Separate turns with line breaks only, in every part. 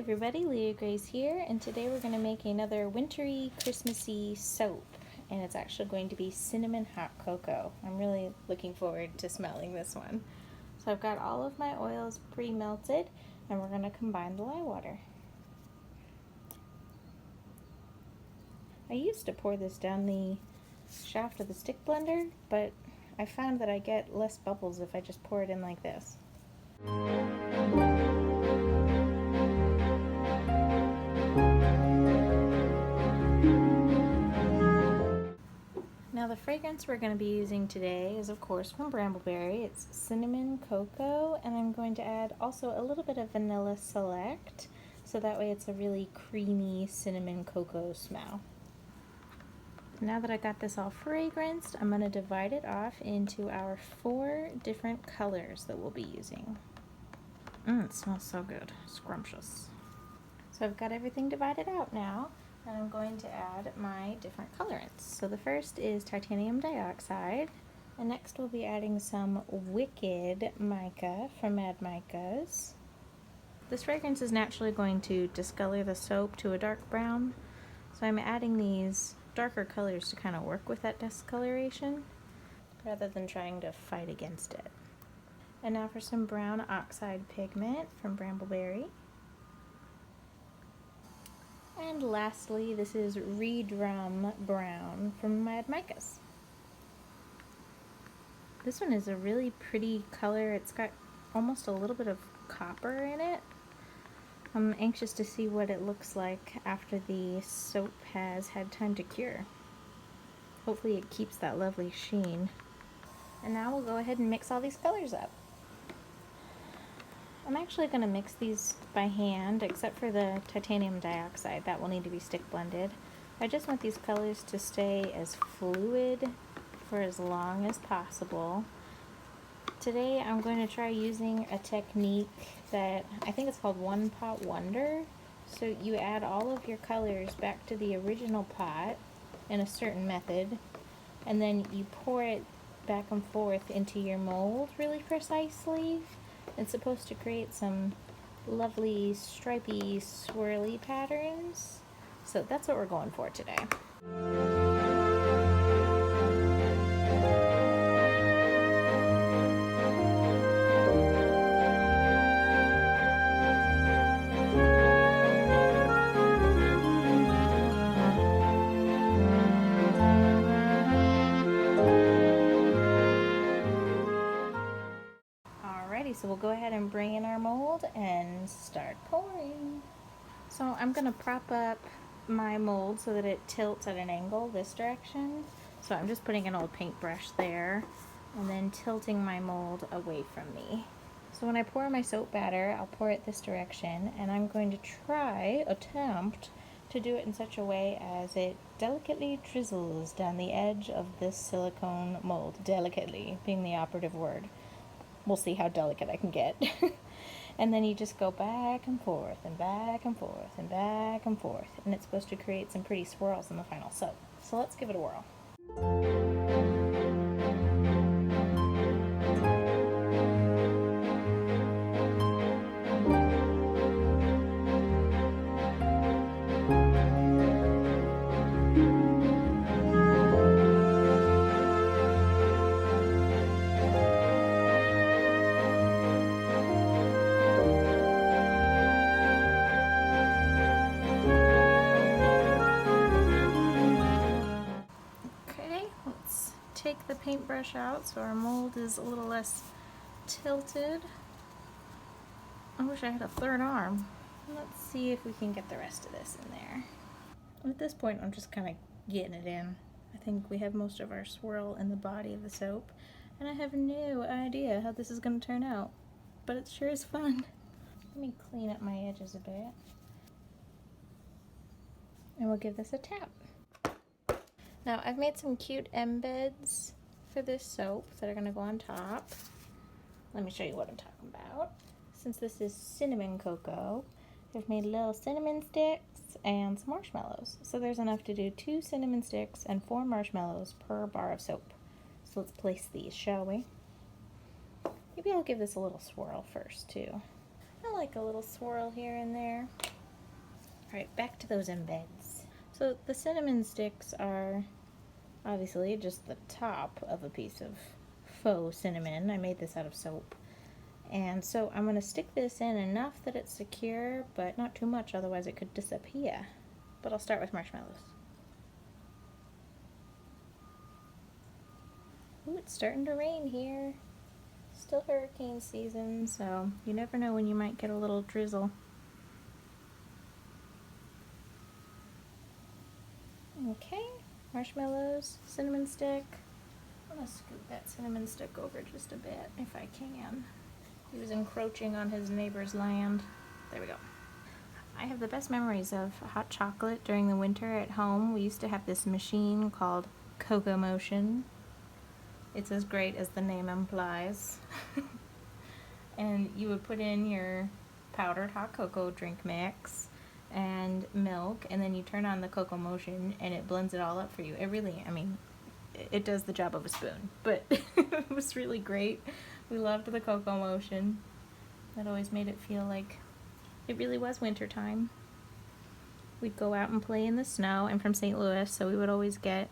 everybody, Leah Grace here, and today we're going to make another wintry, Christmassy soap, and it's actually going to be cinnamon hot cocoa. I'm really looking forward to smelling this one. So I've got all of my oils pre-melted, and we're going to combine the lye water. I used to pour this down the shaft of the stick blender, but I found that I get less bubbles if I just pour it in like this. Now the fragrance we're going to be using today is of course from Brambleberry. It's cinnamon cocoa, and I'm going to add also a little bit of vanilla select, so that way it's a really creamy cinnamon cocoa smell. Now that I got this all fragranced, I'm going to divide it off into our 4 different colors that we'll be using. It smells so good, scrumptious. So I've got everything divided out now, and I'm going to add my different colorants. So the first is titanium dioxide, and next we'll be adding some Wicked Mica from Mad Micas. This fragrance is naturally going to discolor the soap to a dark brown, so I'm adding these darker colors to kind of work with that discoloration rather than trying to fight against it. And now for some brown oxide pigment from Brambleberry. And lastly, this is Redrum Brown from Mad Micas. This one is a really pretty color. It's got almost a little bit of copper in it. I'm anxious to see what it looks like after the soap has had time to cure. Hopefully it keeps that lovely sheen. And now we'll go ahead and mix all these colors up. I'm actually going to mix these by hand, except for the titanium dioxide. That will need to be stick blended. I just want these colors to stay as fluid for as long as possible. Today I'm going to try using a technique that I think it's called One Pot Wonder. So you add all of your colors back to the original pot in a certain method, and then you pour it back and forth into your mold really precisely. It's supposed to create some lovely stripy swirly patterns. So that's what we're going for today. So we'll go ahead and bring in our mold and start pouring. So I'm going to prop up my mold so that it tilts at an angle this direction. So I'm just putting an old paintbrush there and then tilting my mold away from me. So when I pour my soap batter, I'll pour it this direction, and I'm going to attempt to do it in such a way as it delicately drizzles down the edge of this silicone mold. Delicately being the operative word. We'll see how delicate I can get. And then you just go back and forth and back and forth and back and forth, and it's supposed to create some pretty swirls in the final soap. So let's give it a whirl. Take the paintbrush out so our mold is a little less tilted. I wish I had a third arm. Let's see if we can get the rest of this in there. At this point, I'm just kind of getting it in. I think we have most of our swirl in the body of the soap, and I have no idea how this is going to turn out, but it sure is fun. Let me clean up my edges a bit, and we'll give this a tap. Now I've made some cute embeds for this soap that are going to go on top. Let me show you what I'm talking about. Since this is cinnamon cocoa, I've made little cinnamon sticks and some marshmallows. So there's enough to do 2 cinnamon sticks and 4 marshmallows per bar of soap. So let's place these, shall we? Maybe I'll give this a little swirl first too. I like a little swirl here and there. Alright, back to those embeds. So the cinnamon sticks are obviously just the top of a piece of faux cinnamon. I made this out of soap. And so I'm going to stick this in enough that it's secure, but not too much, otherwise it could disappear. But I'll start with marshmallows. Ooh, it's starting to rain here. Still hurricane season, so you never know when you might get a little drizzle. Okay, marshmallows, cinnamon stick. I'm gonna scoot that cinnamon stick over just a bit if I can. He was encroaching on his neighbor's land. There we go. I have the best memories of hot chocolate during the winter at home. We used to have this machine called Cocoa Motion. It's as great as the name implies. And you would put in your powdered hot cocoa drink mix and milk, and then you turn on the Cocoa Motion and it blends it all up for you. It really, I mean, it does the job of a spoon, but it was really great. We loved the Cocoa Motion. That always made it feel like it really was winter time. We'd go out and play in the snow. I'm from St. Louis, so we would always get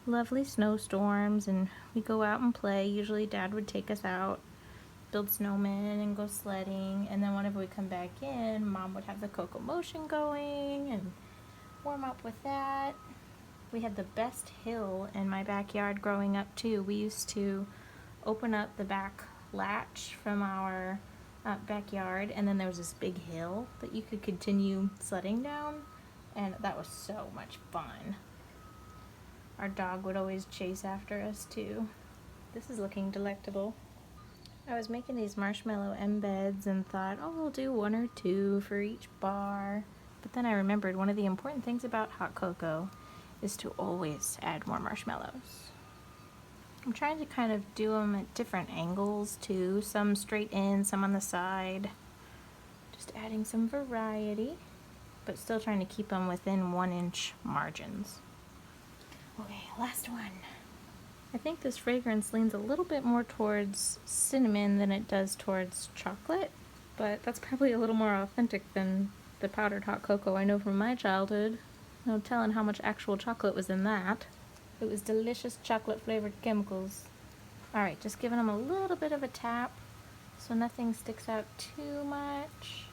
lovely snowstorms, and we'd go out and play. Usually Dad would take us out, build snowmen and go sledding, and then whenever we come back in, Mom would have the Cocoa Motion going and warm up with that. We had the best hill in my backyard growing up too. We used to open up the back latch from our backyard, and then there was this big hill that you could continue sledding down, and that was so much fun. Our dog would always chase after us too. This is looking delectable. I was making these marshmallow embeds and thought, oh, we'll do 1 or 2 for each bar. But then I remembered one of the important things about hot cocoa is to always add more marshmallows. I'm trying to kind of do them at different angles too, some straight in, some on the side. Just adding some variety, but still trying to keep them within 1-inch margins. Okay, last one. I think this fragrance leans a little bit more towards cinnamon than it does towards chocolate, but that's probably a little more authentic than the powdered hot cocoa I know from my childhood. No telling how much actual chocolate was in that. It was delicious chocolate flavored chemicals. Alright, just giving them a little bit of a tap so nothing sticks out too much.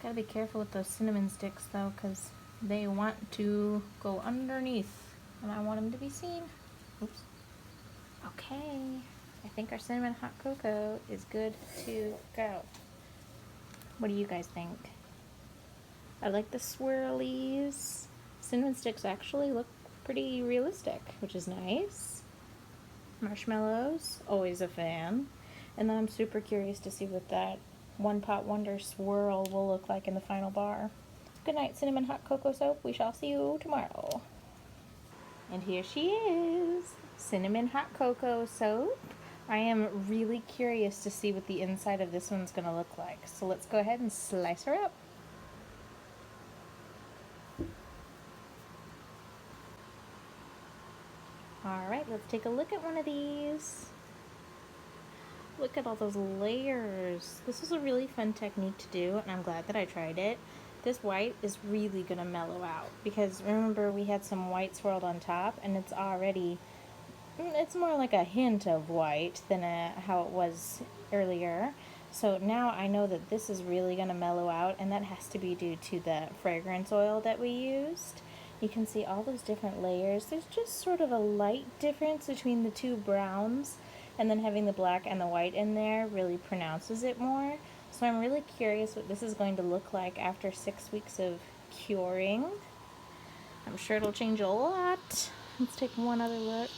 Gotta be careful with those cinnamon sticks though, because they want to go underneath and I want them to be seen. Oops. Okay, I think our cinnamon hot cocoa is good to go. What do you guys think? I like the swirlies. Cinnamon sticks actually look pretty realistic, which is nice. Marshmallows, always a fan. And then I'm super curious to see what that One Pot Wonder swirl will look like in the final bar. Good night, cinnamon hot cocoa soap. We shall see you tomorrow. And here she is, cinnamon hot cocoa soap. I am really curious to see what the inside of this one's gonna look like. So let's go ahead and slice her up. Alright, let's take a look at one of these. Look at all those layers. This is a really fun technique to do, and I'm glad that I tried it. This white is really gonna mellow out because remember we had some white swirled on top, and it's already, it's more like a hint of white than how it was earlier. So now I know that this is really gonna mellow out, and that has to be due to the fragrance oil that we used. You can see all those different layers. There's just sort of a light difference between the two browns, and then having the black and the white in there really pronounces it more. So I'm really curious what this is going to look like after 6 weeks of curing. I'm sure it'll change a lot. Let's take one other look.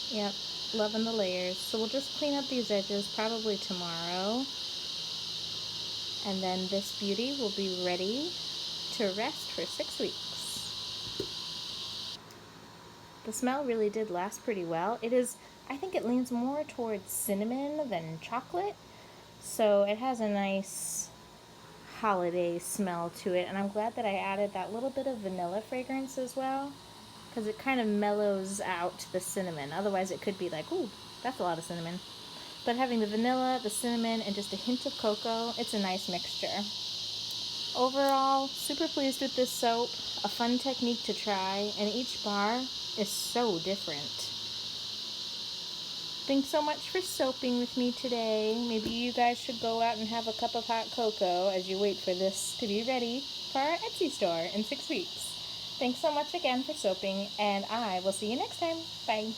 Yep, loving the layers. So we'll just clean up these edges probably tomorrow. And then this beauty will be ready to rest for 6 weeks. The smell really did last pretty well. It is, I think it leans more towards cinnamon than chocolate, so it has a nice holiday smell to it, and I'm glad that I added that little bit of vanilla fragrance as well, because it kind of mellows out the cinnamon. Otherwise it could be like, ooh, that's a lot of cinnamon. But having the vanilla, the cinnamon, and just a hint of cocoa, it's a nice mixture. Overall, super pleased with this soap. A fun technique to try, and each bar is so different. Thanks so much for soaping with me today. Maybe you guys should go out and have a cup of hot cocoa as you wait for this to be ready for our Etsy store in 6 weeks. Thanks so much again for soaping, and I will see you next time. Bye.